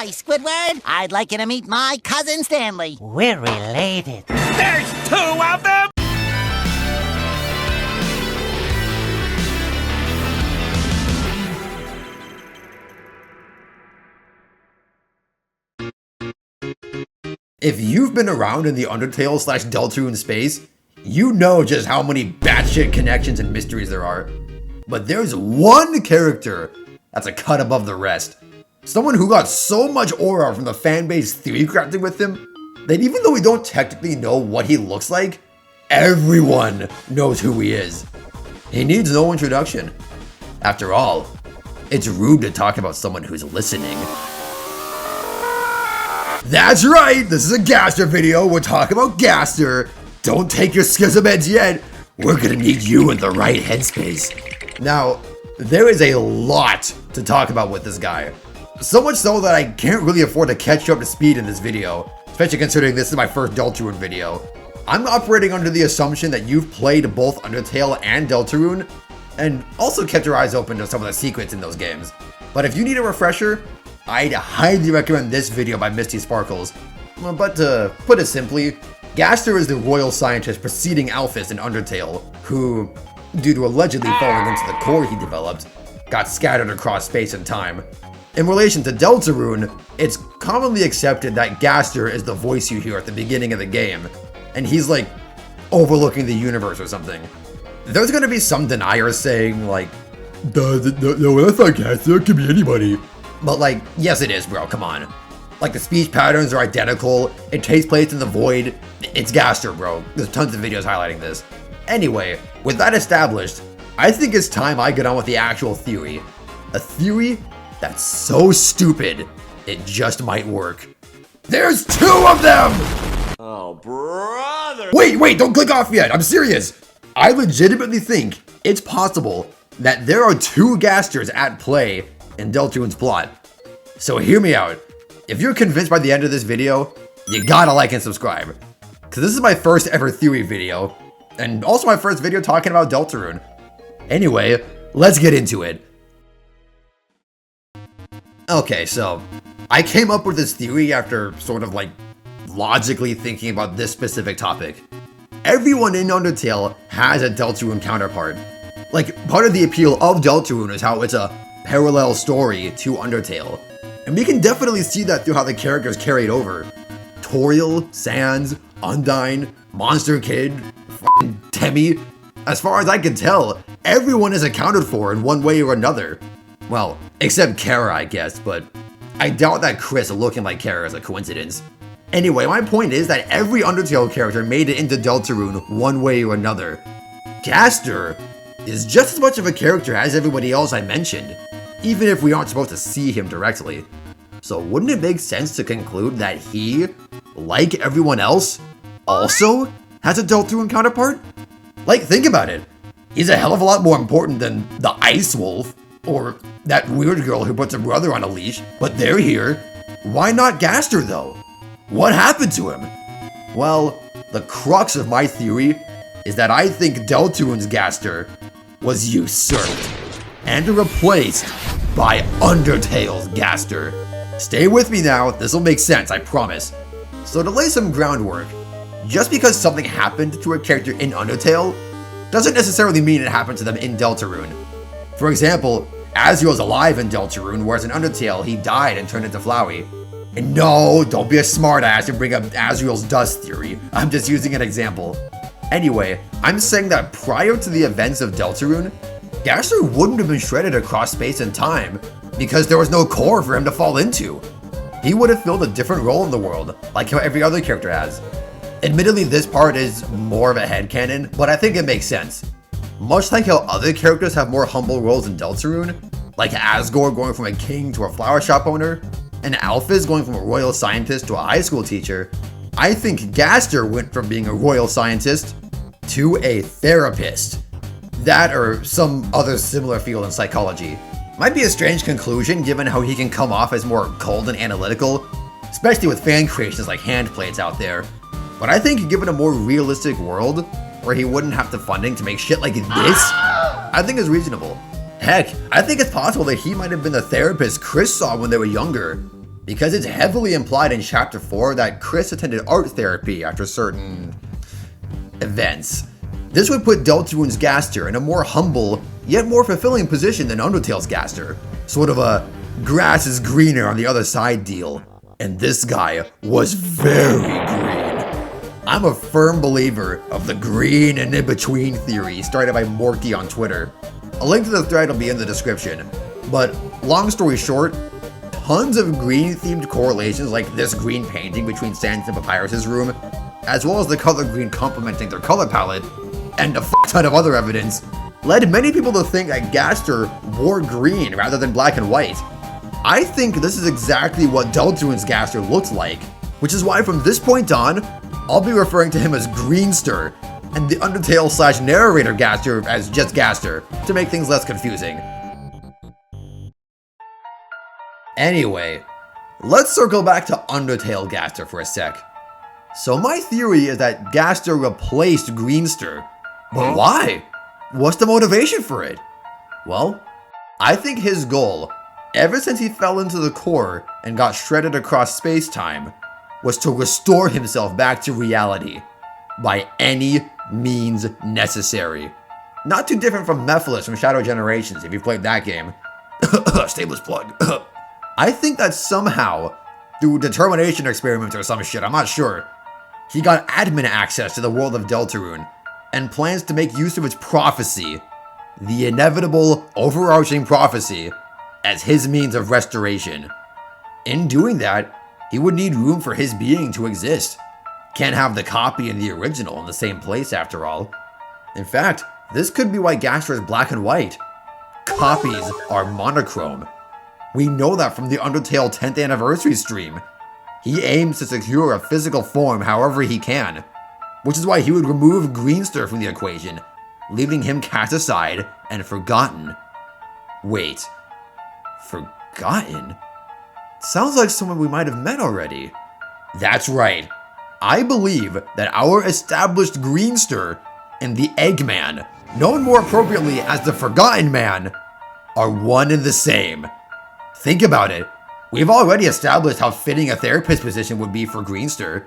Hi, Squidward. I'd like you to meet my cousin Stanley. We're related. There's two of them! If you've been around in the Undertale / Deltarune space, you know just how many batshit connections and mysteries there are. But there's one character that's a cut above the rest. Someone who got so much aura from the fanbase theory crafting with him, that even though we don't technically know what he looks like, everyone knows who he is. He needs no introduction. After all, it's rude to talk about someone who's listening. That's right, this is a Gaster video. We're talking about Gaster. Don't take your schism meds yet. We're gonna need you in the right headspace. Now, there is a lot to talk about with this guy. So much so that I can't really afford to catch you up to speed in this video, especially considering this is my first Deltarune video. I'm operating under the assumption that you've played both Undertale and Deltarune, and also kept your eyes open to some of the secrets in those games. But if you need a refresher, I'd highly recommend this video by Misty Sparkles. But to put it simply, Gaster is the royal scientist preceding Alphys in Undertale, who, due to allegedly falling into the core he developed, got scattered across space and time. In relation to Deltarune, it's commonly accepted that Gaster is the voice you hear at the beginning of the game, and he's like overlooking the universe or something. There's gonna be some deniers saying like, no, that's not Gaster, it could be anybody. But like, yes it is, bro, come on. Like the speech patterns are identical, it takes place in the void, it's Gaster, bro. There's tons of videos highlighting this. Anyway, with that established, I think it's time I get on with the actual theory. A theory that's so stupid, it just might work. There's two of them! Oh, brother! Wait, don't click off yet, I'm serious. I legitimately think it's possible that there are two Gasters at play in Deltarune's plot. So hear me out. If you're convinced by the end of this video, you gotta like and subscribe. Cause this is my first ever theory video, and also my first video talking about Deltarune. Anyway, let's get into it. Okay, so I came up with this theory after sort of like logically thinking about this specific topic. Everyone in Undertale has a Deltarune counterpart. Like, part of the appeal of Deltarune is how it's a parallel story to Undertale. And we can definitely see that through how the characters carried over. Toriel, Sans, Undyne, Monster Kid, Temmie. As far as I can tell, everyone is accounted for in one way or another. Well, except Kara, I guess, but I doubt that Chris looking like Kara is a coincidence. Anyway, my point is that every Undertale character made it into Deltarune one way or another. Gaster is just as much of a character as everybody else I mentioned, even if we aren't supposed to see him directly. So wouldn't it make sense to conclude that he, like everyone else, also has a Deltarune counterpart? Like, think about it. He's a hell of a lot more important than the Ice Wolf, or that weird girl who puts her brother on a leash, but they're here. Why not Gaster though? What happened to him? Well, the crux of my theory is that I think Deltarune's Gaster was usurped and replaced by Undertale's Gaster. Stay with me now, this'll make sense, I promise. So to lay some groundwork, just because something happened to a character in Undertale doesn't necessarily mean it happened to them in Deltarune. For example, Azriel's alive in Deltarune, whereas in Undertale he died and turned into Flowey. And no, don't be a smartass and bring up Azriel's dust theory, I'm just using an example. Anyway, I'm saying that prior to the events of Deltarune, Gaster wouldn't have been shredded across space and time because there was no core for him to fall into. He would have filled a different role in the world, like how every other character has. Admittedly, this part is more of a headcanon, but I think it makes sense. Much like how other characters have more humble roles in Deltarune, like Asgore going from a king to a flower shop owner, and Alphys going from a royal scientist to a high school teacher, I think Gaster went from being a royal scientist to a therapist. That or some other similar field in psychology. Might be a strange conclusion given how he can come off as more cold and analytical, especially with fan creations like Handplates out there. But I think given a more realistic world, where he wouldn't have the funding to make shit like this, I think is reasonable. Heck, I think it's possible that he might have been the therapist Chris saw when they were younger. because it's heavily implied in Chapter 4 that Chris attended art therapy after certain events. This would put Deltarune's Gaster in a more humble, yet more fulfilling position than Undertale's Gaster. Sort of a grass is greener on the other side deal. And this guy was very green. I'm a firm believer of the green and in-between theory started by Morky on Twitter. A link to the thread will be in the description. But long story short, tons of green-themed correlations like this green painting between Sans and Papyrus's room, as well as the color green complementing their color palette, and a ton of other evidence, led many people to think that Gaster wore green rather than black and white. I think this is exactly what Deltarune's Gaster looked like, which is why from this point on, I'll be referring to him as Greenster, and the Undertale / narrator Gaster as just Gaster, to make things less confusing. Anyway, let's circle back to Undertale Gaster for a sec. So my theory is that Gaster replaced Greenster. But why? What's the motivation for it? Well, I think his goal, ever since he fell into the core and got shredded across space-time, was to restore himself back to reality by any means necessary. Not too different from Mephiles from Shadow Generations if you've played that game. Stainless plug. I think that somehow, through determination experiments or some shit, I'm not sure, he got admin access to the world of Deltarune and plans to make use of its prophecy, the inevitable overarching prophecy, as his means of restoration. In doing that, he would need room for his being to exist. Can't have the copy and the original in the same place after all. In fact, this could be why Gaster is black and white. Copies are monochrome. We know that from the Undertale 10th anniversary stream. He aims to secure a physical form however he can, which is why he would remove Greenster from the equation, leaving him cast aside and forgotten. Wait, forgotten? Sounds like someone we might have met already. That's right. I believe that our established Greenster and the Eggman, known more appropriately as the Forgotten Man, are one and the same. Think about it. We've already established how fitting a therapist position would be for Greenster.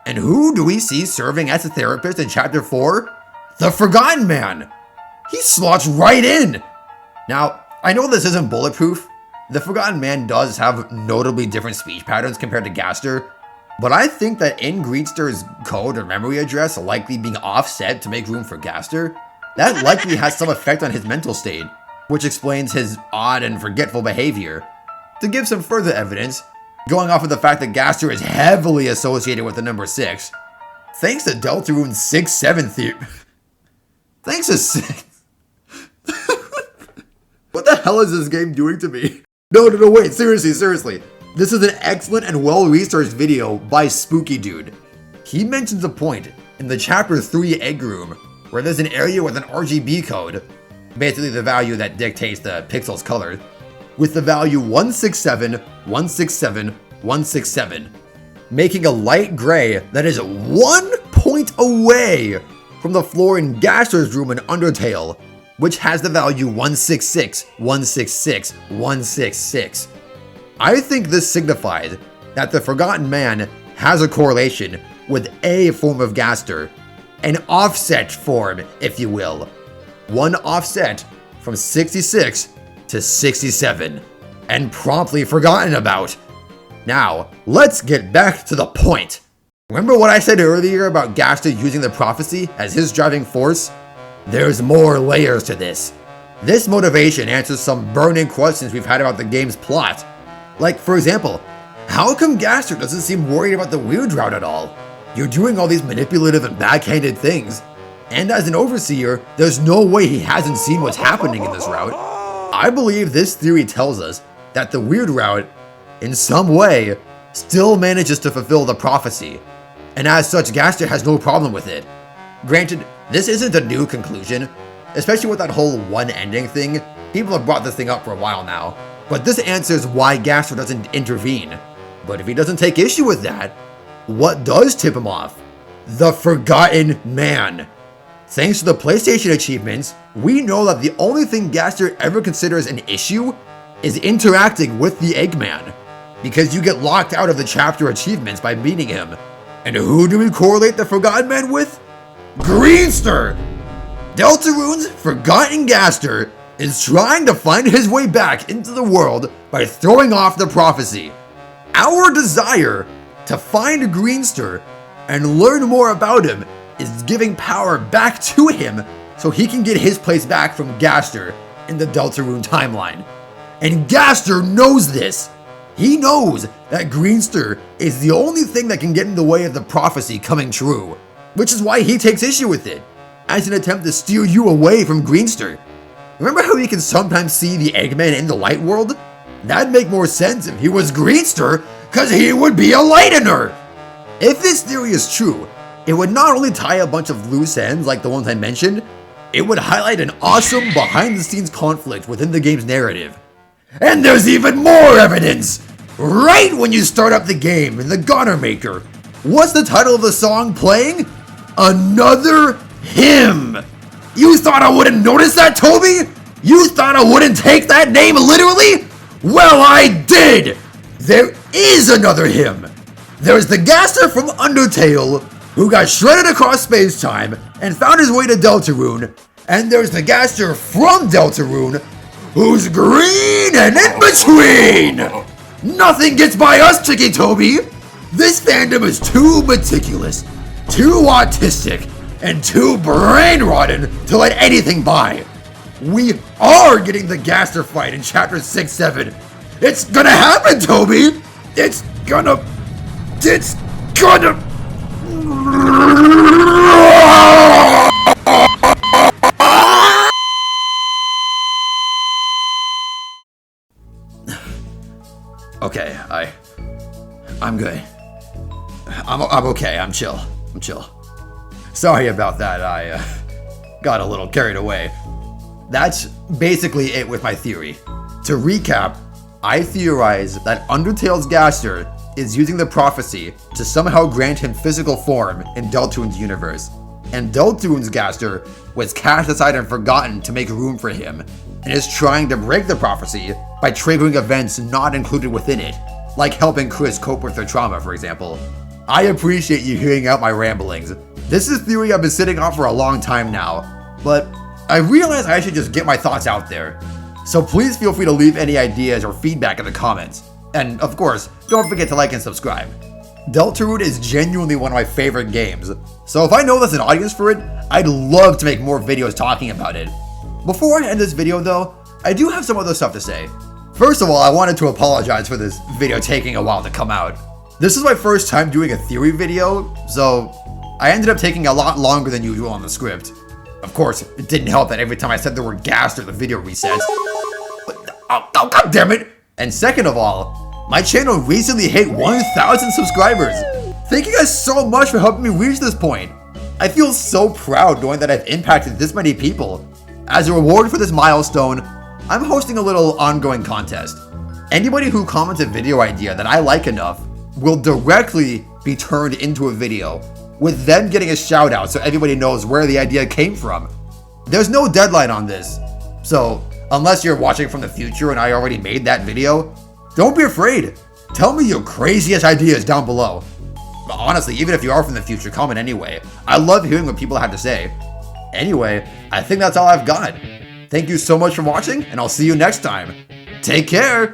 And who do we see serving as a therapist in Chapter 4? The Forgotten Man! He slots right in! Now, I know this isn't bulletproof. The Forgotten Man does have notably different speech patterns compared to Gaster, but I think that in Greenster's code or memory address likely being offset to make room for Gaster, that likely has some effect on his mental state, which explains his odd and forgetful behavior. To give some further evidence, going off of the fact that Gaster is heavily associated with the number 6, thanks to Deltarune's 6-7 theory. Thanks to 6. What the hell is this game doing to me? No, wait, seriously. This is an excellent and well-researched video by Spooky Dude. He mentions a point in the Chapter 3 Egg Room where there's an area with an RGB code, basically the value that dictates the pixel's color, with the value 167, 167, 167, making a light gray that is 1 point away from the floor in Gaster's room in Undertale, which has the value 166, 166, 166. I think this signifies that the Forgotten Man has a correlation with a form of Gaster, an offset form, if you will. One offset from 66 to 67, and promptly forgotten about. Now, let's get back to the point. Remember what I said earlier about Gaster using the prophecy as his driving force? There's more layers to this. This motivation answers some burning questions we've had about the game's plot. Like, for example, how come Gaster doesn't seem worried about the weird route at all? You're doing all these manipulative and backhanded things, and as an overseer, there's no way he hasn't seen what's happening in this route. I believe this theory tells us that the weird route, in some way, still manages to fulfill the prophecy, and as such Gaster has no problem with it. Granted, this isn't a new conclusion, especially with that whole one ending thing. People have brought this thing up for a while now, but this answers why Gaster doesn't intervene. But if he doesn't take issue with that, what does tip him off? The Forgotten Man. Thanks to the PlayStation achievements, we know that the only thing Gaster ever considers an issue is interacting with the Eggman. because you get locked out of the chapter achievements by beating him. And who do we correlate the Forgotten Man with? Greenster! Deltarune's Forgotten Gaster is trying to find his way back into the world by throwing off the prophecy. Our desire to find Greenster and learn more about him is giving power back to him so he can get his place back from Gaster in the Deltarune timeline. And Gaster knows this. He knows that Greenster is the only thing that can get in the way of the prophecy coming true, which is why he takes issue with it, as an attempt to steer you away from Greenster. Remember how he can sometimes see the Eggman in the light world? That'd make more sense if he was Greenster, cause he would be a lightener! If this theory is true, it would not only tie a bunch of loose ends like the ones I mentioned, it would highlight an awesome behind-the-scenes conflict within the game's narrative. And there's even more evidence! Right when you start up the game in the Gunner Maker, what's the title of the song playing? Another Hymn! You thought I wouldn't notice that, Toby? You thought I wouldn't take that name literally? Well, I did! There is another hymn. There's the Gaster from Undertale, who got shredded across space-time and found his way to Deltarune, and there's the Gaster from Deltarune, who's green and in between! Nothing gets by us, Chicky Toby! This fandom is too meticulous, too autistic, and too brain-rotten to let anything by. We are getting the Gaster fight in Chapter 6-7. It's gonna happen, Toby! It's gonna... Okay, I'm good. I'm okay, I'm chill. Sorry about that, I got a little carried away. That's basically it with my theory. To recap, I theorize that Undertale's Gaster is using the prophecy to somehow grant him physical form in Deltarune's universe, and Deltarune's Gaster was cast aside and forgotten to make room for him, and is trying to break the prophecy by triggering events not included within it, like helping Chris cope with their trauma, for example. I appreciate you hearing out my ramblings. This is a theory I've been sitting on for a long time now, but I realize I should just get my thoughts out there. So please feel free to leave any ideas or feedback in the comments. And of course, don't forget to like and subscribe. Deltarune is genuinely one of my favorite games, so if I know there's an audience for it, I'd love to make more videos talking about it. Before I end this video though, I do have some other stuff to say. First of all, I wanted to apologize for this video taking a while to come out. This is my first time doing a theory video, so I ended up taking a lot longer than usual on the script. Of course, it didn't help that every time I said the word Gaster, the video resets. Oh, god damn it! And second of all, my channel recently hit 1,000 subscribers. Thank you guys so much for helping me reach this point. I feel so proud knowing that I've impacted this many people. As a reward for this milestone, I'm hosting a little ongoing contest. Anybody who comments a video idea that I like enough will directly be turned into a video, with them getting a shout out so everybody knows where the idea came from. There's no deadline on this, so unless you're watching from the future and I already made that video, don't be afraid. Tell me your craziest ideas down below. But honestly, even if you are from the future, comment anyway. I love hearing what people have to say. Anyway, I think that's all I've got. Thank you so much for watching, and I'll see you next time. Take care!